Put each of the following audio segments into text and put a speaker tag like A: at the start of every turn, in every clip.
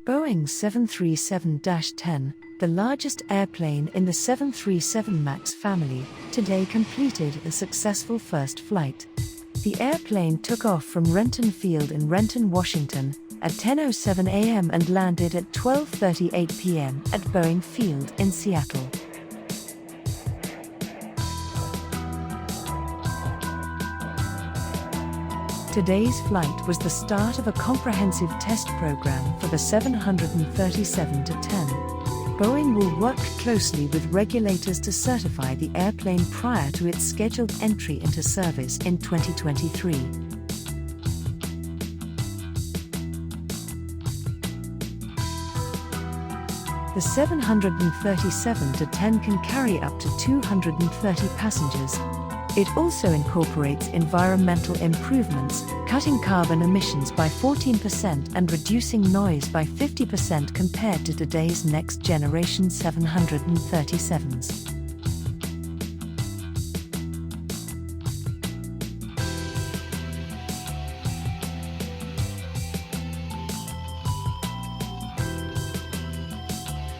A: Boeing 737-10, the largest airplane in the 737 MAX family, today completed a successful first flight. The airplane took off from Renton Field in Renton, Washington, at 10:07 a.m. and landed at 12:38 p.m. at Boeing Field in Seattle. Today's flight was the start of a comprehensive test program for the 737-10. Boeing will work closely with regulators to certify the airplane prior to its scheduled entry into service in 2023. The 737-10 can carry up to 230 passengers. It also incorporates environmental improvements, cutting carbon emissions by 14% and reducing noise by 50% compared to today's next-generation 737s.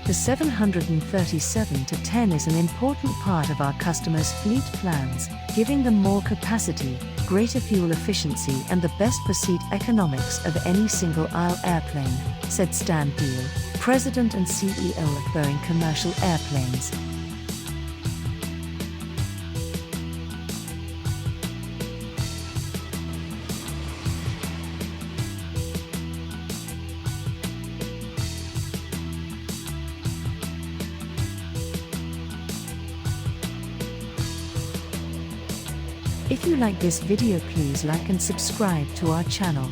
A: The 737-10 is an important part of our customers' fleet plans, giving them more capacity, greater fuel efficiency and the best per-seat economics of any single-aisle airplane, said Stan Deal, President and CEO of Boeing Commercial Airplanes. If you like this video, please like and subscribe to our channel.